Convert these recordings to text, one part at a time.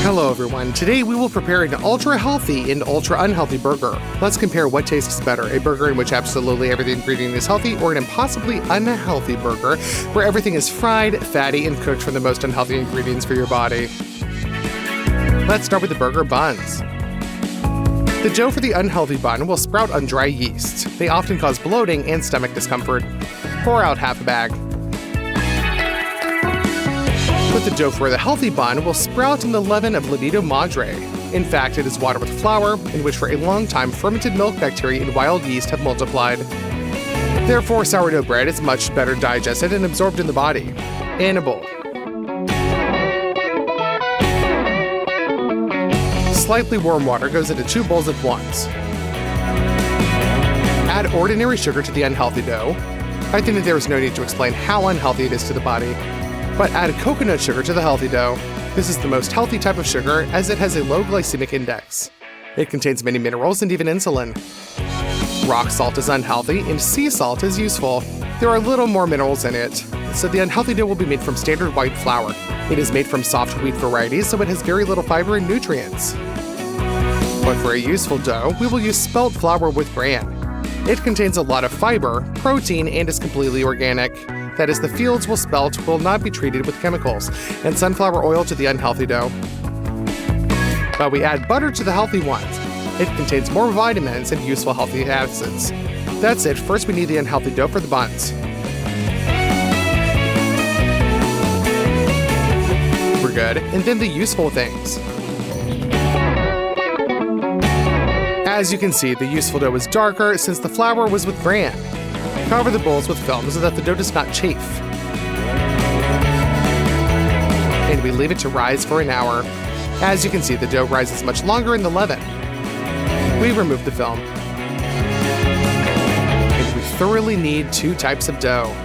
Hello everyone, today we will prepare an ultra-healthy and ultra-unhealthy burger. Let's compare what tastes better, a burger in which absolutely every ingredient is healthy, or an impossibly unhealthy burger where everything is fried, fatty, and cooked from the most unhealthy ingredients for your body. Let's start with the burger buns. The dough for the unhealthy bun will sprout on dry yeast. They often cause bloating and stomach discomfort. Pour out half a bag. But the dough for the healthy bun will sprout in the leaven of Libido Madre. In fact, it is water with flour, in which for a long time fermented milk bacteria and wild yeast have multiplied. Therefore, sourdough bread is much better digested and absorbed in the body. In a bowl. Slightly warm water goes into 2 bowls at once. Add ordinary sugar to the unhealthy dough. I think that there is no need to explain how unhealthy it is to the body. But add coconut sugar to the healthy dough. This is the most healthy type of sugar as it has a low glycemic index. It contains many minerals and even insulin. Rock salt is unhealthy and sea salt is useful. There are little more minerals in it, so the unhealthy dough will be made from standard white flour. It is made from soft wheat varieties, so it has very little fiber and nutrients. But for a useful dough, we will use spelt flour with bran. It contains a lot of fiber, protein, and is completely organic. That is, the fields will spelt will not be treated with chemicals, and sunflower oil to the unhealthy dough. But we add butter to the healthy ones. It contains more vitamins and useful healthy acids. That's it. First, we need the unhealthy dough for the buns. We're good. And then the useful things. As you can see, the useful dough is darker since the flour was with bran. Cover the bowls with film so that the dough does not chafe. And we leave it to rise for an hour. As you can see, the dough rises much longer in the leaven. We remove the film. And we thoroughly knead 2 types of dough.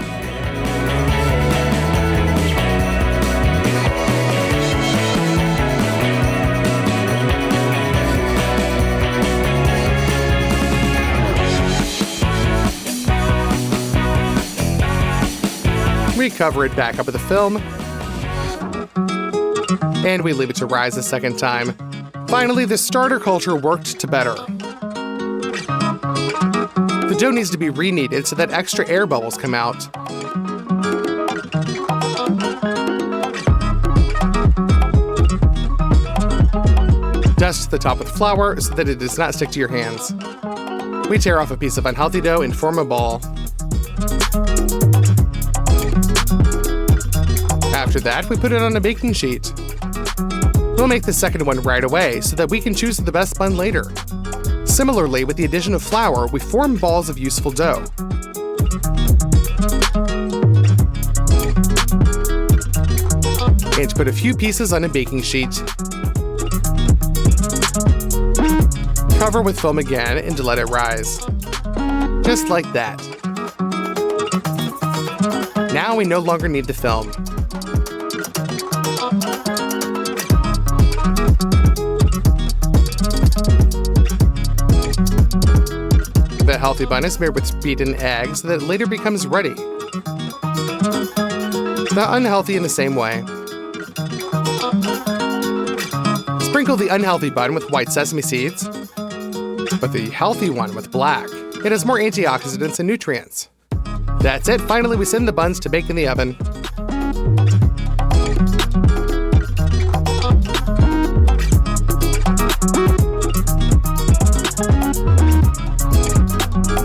We cover it back up with the film, and we leave it to rise a second time. Finally, the starter culture worked to better. The dough needs to be re-kneaded so that extra air bubbles come out. Dust the top with flour so that it does not stick to your hands. We tear off a piece of unhealthy dough and form a ball. After that, we put it on a baking sheet. We'll make the second one right away so that we can choose the best bun later. Similarly, with the addition of flour, we form balls of useful dough. And put a few pieces on a baking sheet. Cover with film again and let it rise. Just like that. Now we no longer need the film. The healthy bun is made with beaten eggs so that it later becomes ready. The unhealthy in the same way. Sprinkle the unhealthy bun with white sesame seeds, but the healthy one with black. It has more antioxidants and nutrients. That's it. Finally, we send the buns to bake in the oven.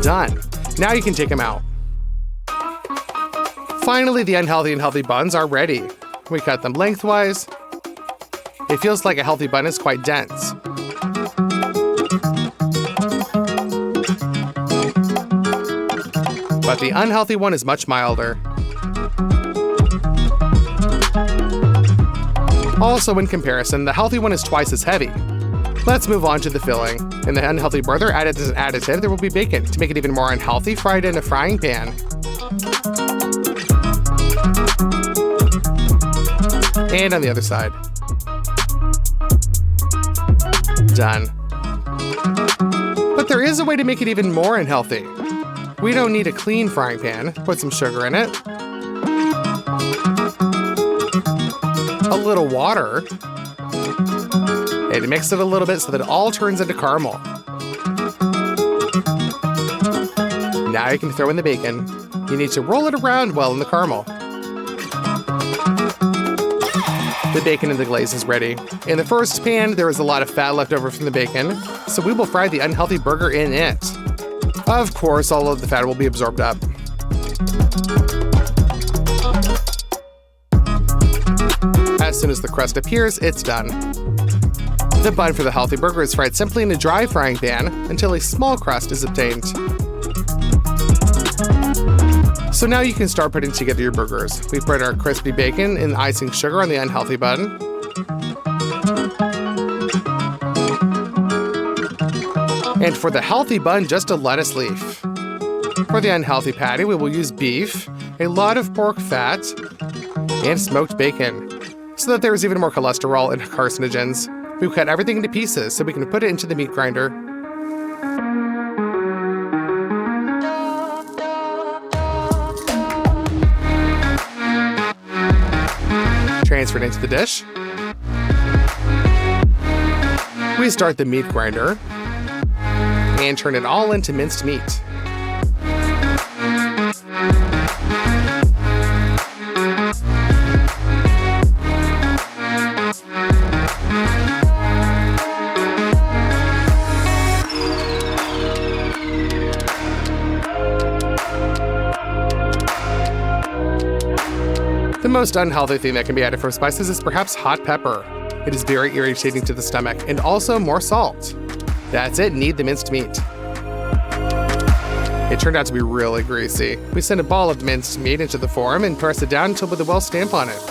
Done. Now you can take them out. Finally, the unhealthy and healthy buns are ready. We cut them lengthwise. It feels like a healthy bun is quite dense. But the unhealthy one is much milder. Also, in comparison, the healthy one is twice as heavy. Let's move on to the filling. In the unhealthy burger, added as an additive, there will be bacon. To make it even more unhealthy, fry it in a frying pan. And on the other side. Done. But there is a way to make it even more unhealthy. We don't need a clean frying pan. Put some sugar in it. A little water. and mix it a little bit so that it all turns into caramel. Now you can throw in the bacon. You need to roll it around well in the caramel. The bacon in the glaze is ready. In the first pan, there is a lot of fat left over from the bacon, so we will fry the unhealthy burger in it. Of course, all of the fat will be absorbed up. As soon as the crust appears, it's done. The bun for the healthy burger is fried simply in a dry frying pan until a small crust is obtained. So now you can start putting together your burgers. We put our crispy bacon and icing sugar on the unhealthy bun. And for the healthy bun, just a lettuce leaf. For the unhealthy patty, we will use beef, a lot of pork fat, and smoked bacon, so that there is even more cholesterol and carcinogens. We cut everything into pieces so we can put it into the meat grinder. Transfer it into the dish. We start the meat grinder and turn it all into minced meat. The most unhealthy thing that can be added from spices is perhaps hot pepper. It is very irritating to the stomach, and also more salt. That's it, knead the minced meat. It turned out to be really greasy. We send a ball of minced meat into the form and press it down until with a well stamp on it.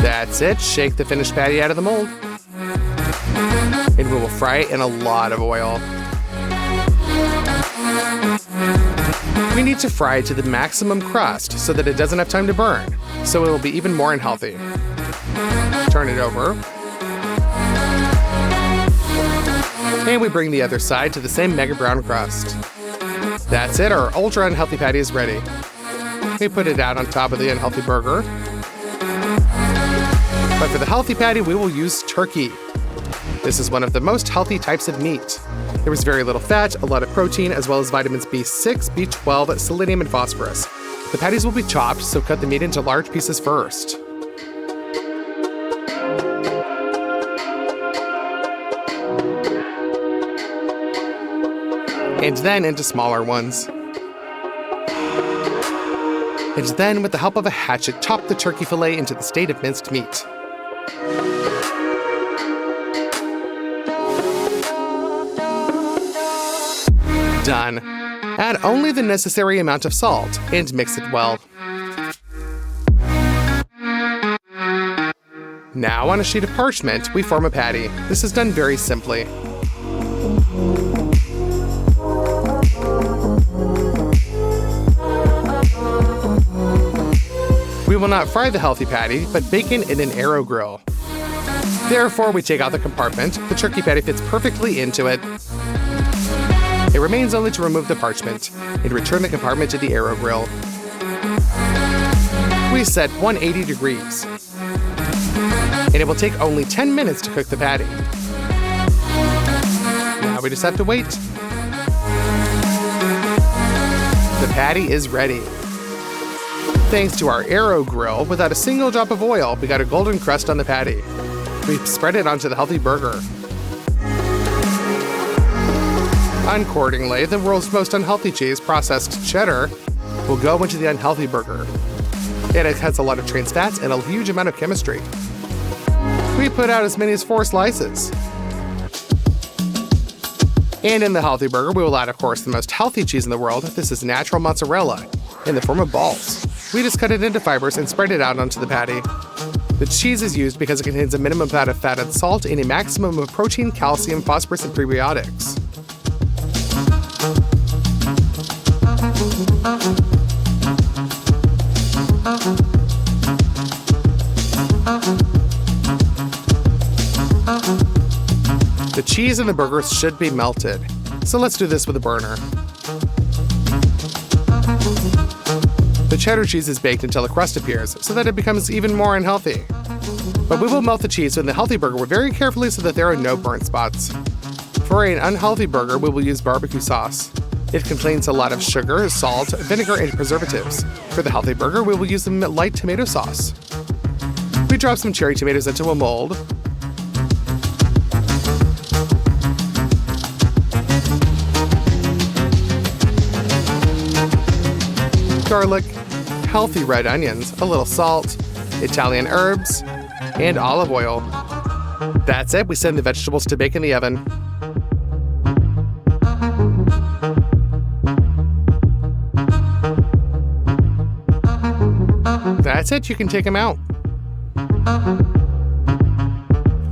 That's it, shake the finished patty out of the mold. And we will fry it in a lot of oil. We need to fry it to the maximum crust so that it doesn't have time to burn, so it will be even more unhealthy. Turn it over. And we bring the other side to the same mega brown crust. That's it, our ultra unhealthy patty is ready. We put it out on top of the unhealthy burger. But for the healthy patty, we will use turkey. This is one of the most healthy types of meat. There is very little fat, a lot of protein, as well as vitamins B6, B12, selenium, and phosphorus. The patties will be chopped, so cut the meat into large pieces first. And then into smaller ones. And then, with the help of a hatchet, chop the turkey fillet into the state of minced meat. Done. Add only the necessary amount of salt and mix it well. Now, on a sheet of parchment, we form a patty. This is done very simply. We will not fry the healthy patty, but bake it in an aero grill. Therefore, we take out the compartment. The turkey patty fits perfectly into it. It remains only to remove the parchment and return the compartment to the aero grill. We set 180 degrees. And it will take only 10 minutes to cook the patty. Now we just have to wait. The patty is ready. Thanks to our aero grill, without a single drop of oil, we got a golden crust on the patty. We spread it onto the healthy burger. Accordingly, the world's most unhealthy cheese, processed cheddar, will go into the unhealthy burger. It has a lot of trans fats and a huge amount of chemistry. We put out as many as 4 slices. And in the healthy burger, we will add, of course, the most healthy cheese in the world. This is natural mozzarella, in the form of balls. We just cut it into fibers and spread it out onto the patty. The cheese is used because it contains a minimum amount of fat and salt and a maximum of protein, calcium, phosphorus, and prebiotics. The cheese in the burgers should be melted, so let's do this with a burner. The The cheddar cheese is baked until a crust appears, so that it becomes even more unhealthy. But we will melt the cheese in the healthy burger very carefully so that there are no burnt spots. For an unhealthy burger, we will use barbecue sauce. It contains a lot of sugar, salt, vinegar, and preservatives. For the healthy burger, we will use the light tomato sauce. We drop some cherry tomatoes into a mold. Garlic, healthy red onions, a little salt, Italian herbs, and olive oil. That's it, we send the vegetables to bake in the oven. That's it, you can take them out.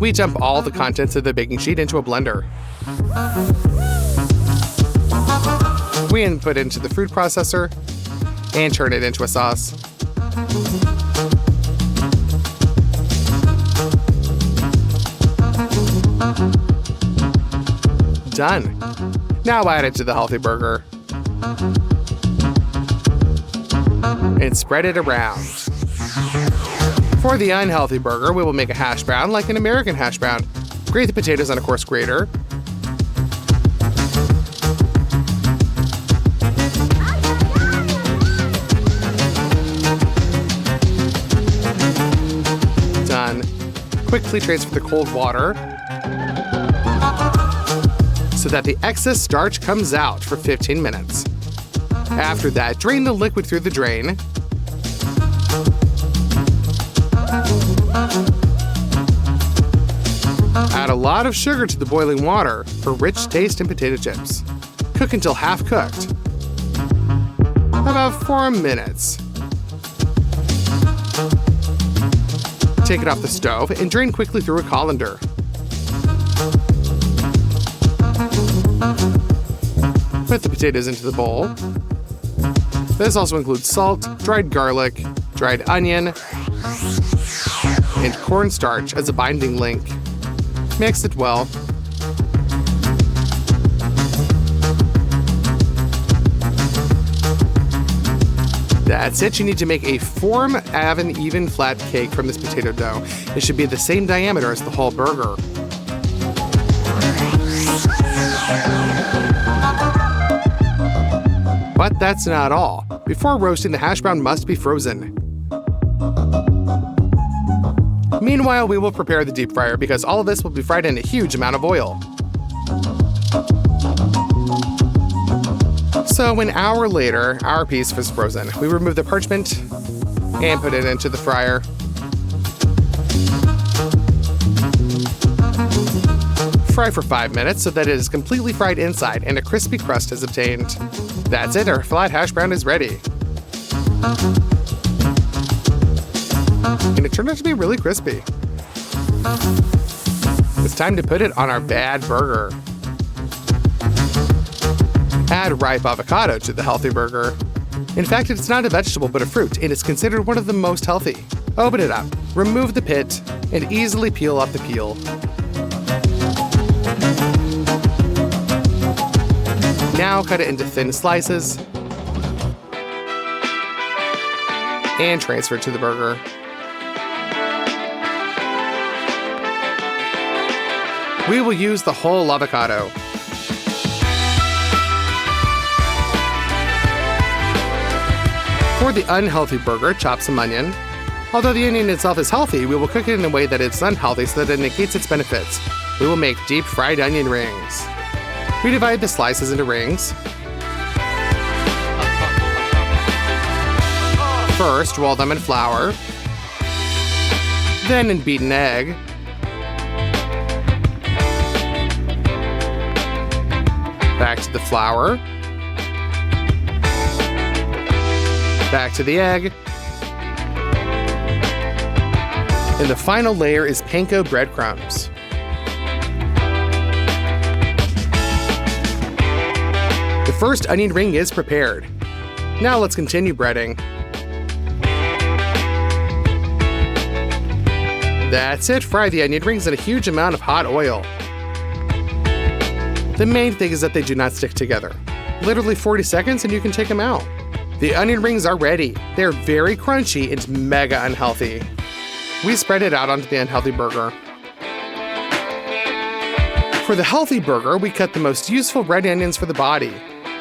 We dump all the contents of the baking sheet into a blender. We input into the food processor and turn it into a sauce. Done. Now add it to the healthy burger and spread it around. For the unhealthy burger, we will make a hash brown like an American hash brown. Grate the potatoes on a coarse grater. Done. Quickly transfer the cold water so that the excess starch comes out for 15 minutes. After that, drain the liquid through the drain. Add a lot of sugar to the boiling water for rich taste in potato chips. Cook until half cooked. About 4 minutes. Take it off the stove and drain quickly through a colander. Put the potatoes into the bowl. This also includes salt, dried garlic, dried onion, and cornstarch as a binding link. Mix it well. That's it. You need to make a form of an even flat cake from this potato dough. It should be the same diameter as the whole burger. But that's not all. Before roasting, the hash brown must be frozen. Meanwhile, we will prepare the deep fryer because all of this will be fried in a huge amount of oil. So an hour later, our piece was frozen. We remove the parchment and put it into the fryer. Fry for 5 minutes so that it is completely fried inside and a crispy crust is obtained. That's it, our flat hash brown is ready. And it turned out to be really crispy. It's time to put it on our bad burger. Add ripe avocado to the healthy burger. In fact, it's not a vegetable but a fruit, and it's considered one of the most healthy. Open it up, remove the pit, and easily peel off the peel. Now cut it into thin slices and transfer it to the burger. We will use the whole avocado. For the unhealthy burger, chop some onion. Although the onion itself is healthy, we will cook it in a way that it's unhealthy so that it negates its benefits. We will make deep fried onion rings. We divide the slices into rings. First, roll them in flour, then in beaten egg, back to the flour, back to the egg, and the final layer is panko breadcrumbs. The first onion ring is prepared. Now let's continue breading. That's it, fry the onion rings in a huge amount of hot oil. The main thing is that they do not stick together. Literally 40 seconds and you can take them out. The onion rings are ready. They're very crunchy and mega unhealthy. We spread it out onto the unhealthy burger. For the healthy burger, we cut the most useful red onions for the body.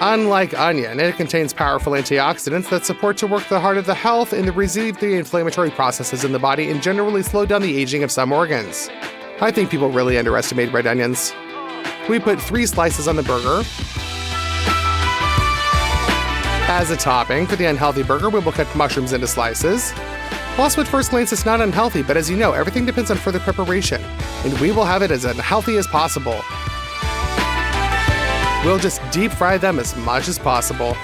Unlike onion, it contains powerful antioxidants that support to work the heart of the health and to relieve the inflammatory processes in the body and generally slow down the aging of some organs. I think people really underestimate red onions. We put 3 slices on the burger. As a topping for the unhealthy burger, we will cut mushrooms into slices. Also, at first glance, it's not unhealthy, but as you know, everything depends on further preparation, and we will have it as unhealthy as possible. We'll just deep fry them as much as possible.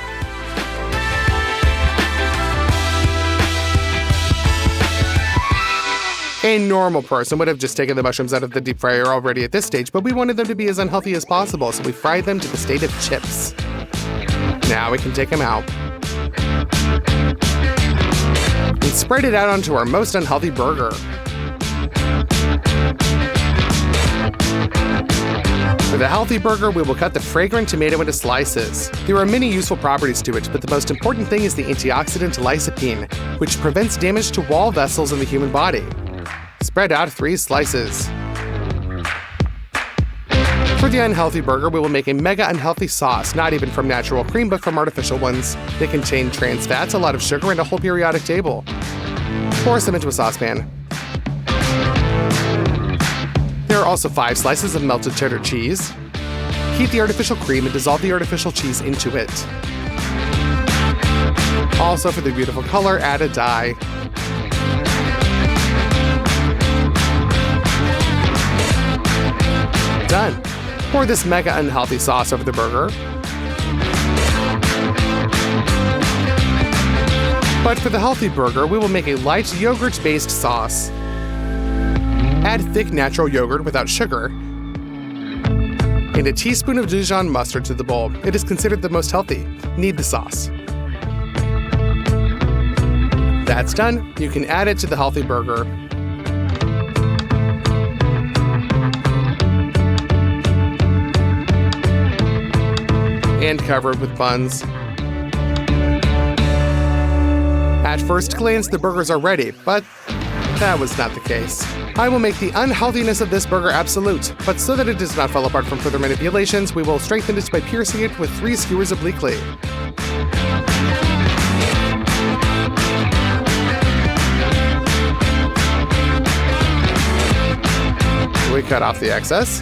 A normal person would have just taken the mushrooms out of the deep fryer already at this stage, but we wanted them to be as unhealthy as possible, so we fried them to the state of chips. Now we can take them out. And spread it out onto our most unhealthy burger. For the healthy burger, we will cut the fragrant tomato into slices. There are many useful properties to it, but the most important thing is the antioxidant lycopene, which prevents damage to wall vessels in the human body. Spread out 3 slices. For the unhealthy burger, we will make a mega unhealthy sauce, not even from natural cream, but from artificial ones. They contain trans fats, a lot of sugar, and a whole periodic table. Pour some into a saucepan. There are also 5 slices of melted cheddar cheese. Heat the artificial cream and dissolve the artificial cheese into it. Also, for the beautiful color, add a dye. Done. Pour this mega unhealthy sauce over the burger. But for the healthy burger, we will make a light yogurt-based sauce. Add thick natural yogurt without sugar and a teaspoon of Dijon mustard to the bowl. It is considered the most healthy. Knead the sauce. That's done. You can add it to the healthy burger. And cover it with buns. At first glance, the burgers are ready, but that was not the case. I will make the unhealthiness of this burger absolute, but so that it does not fall apart from further manipulations, we will strengthen it by piercing it with 3 skewers obliquely. We cut off the excess.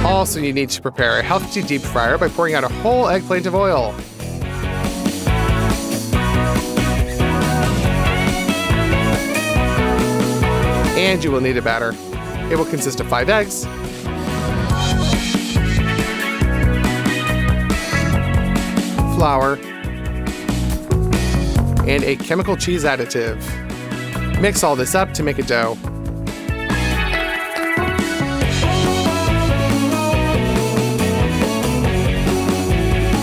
Also, you need to prepare a healthy deep fryer by pouring out a whole eggplant of oil. And you will need a batter. It will consist of 5 eggs, flour, and a chemical cheese additive. Mix all this up to make a dough.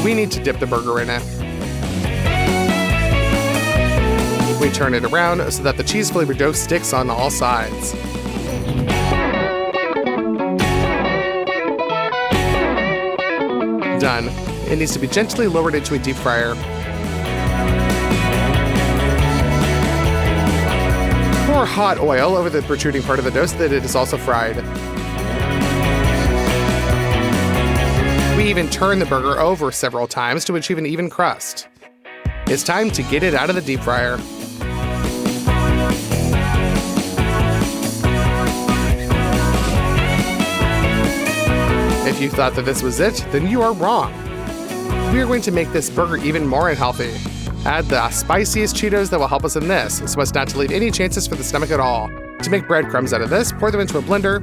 We need to dip the burger in it. We turn it around so that the cheese-flavored dough sticks on all sides. Done. It needs to be gently lowered into a deep fryer. Pour hot oil over the protruding part of the dough so that it is also fried. We even turn the burger over several times to achieve an even crust. It's time to get it out of the deep fryer. If you thought that this was it, then you are wrong. We are going to make this burger even more unhealthy. Add the spiciest Cheetos that will help us in this, so as not to leave any chances for the stomach at all. To make breadcrumbs out of this, pour them into a blender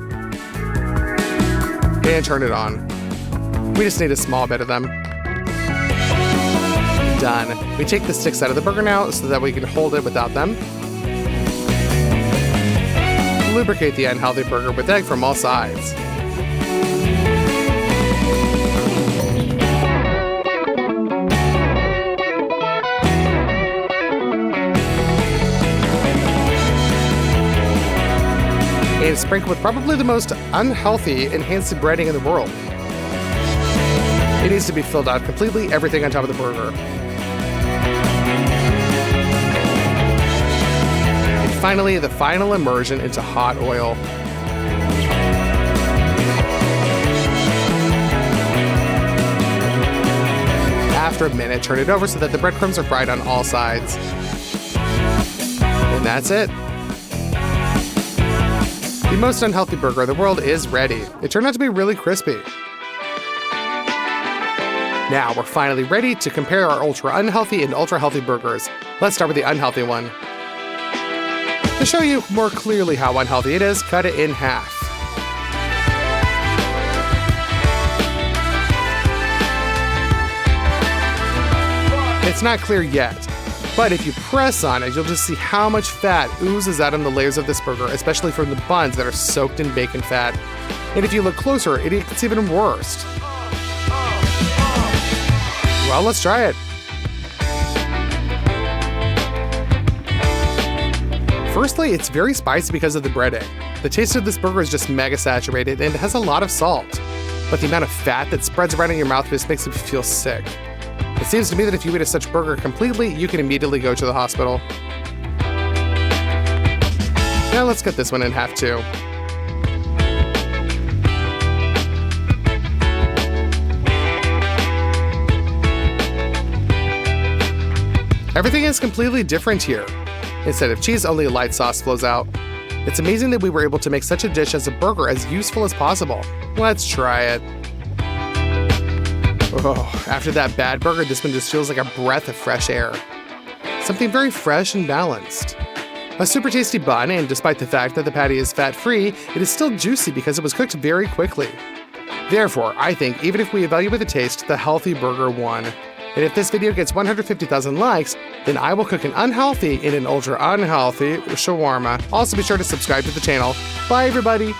and turn it on. We just need a small bit of them. Done. We take the sticks out of the burger now so that we can hold it without them. Lubricate the unhealthy burger with egg from all sides. And sprinkle with probably the most unhealthy enhanced breading in the world. It needs to be filled out completely, everything on top of the burger. And finally, the final immersion into hot oil. After a minute, turn it over so that the breadcrumbs are fried on all sides. And that's it. The most unhealthy burger in the world is ready. It turned out to be really crispy. Now we're finally ready to compare our ultra unhealthy and ultra healthy burgers. Let's start with the unhealthy one. To show you more clearly how unhealthy it is, cut it in half. It's not clear yet, but if you press on it, you'll just see how much fat oozes out on the layers of this burger, especially from the buns that are soaked in bacon fat. And if you look closer, it gets even worse. Well, let's try it. Firstly, it's very spicy because of the breading. The taste of this burger is just mega saturated and it has a lot of salt. But the amount of fat that spreads around in your mouth just makes it feel sick. It seems to me that if you eat a such burger completely, you can immediately go to the hospital. Now let's cut this one in half too. Everything is completely different here. Instead of cheese, only light sauce flows out. It's amazing that we were able to make such a dish as a burger as useful as possible. Let's try it. Oh, after that bad burger, this one just feels like a breath of fresh air. Something very fresh and balanced. A super tasty bun, and despite the fact that the patty is fat-free, it is still juicy because it was cooked very quickly. Therefore, I think even if we evaluate the taste, the healthy burger won. And if this video gets 150,000 likes, then I will cook an unhealthy and an ultra unhealthy shawarma. Also be sure to subscribe to the channel. Bye everybody!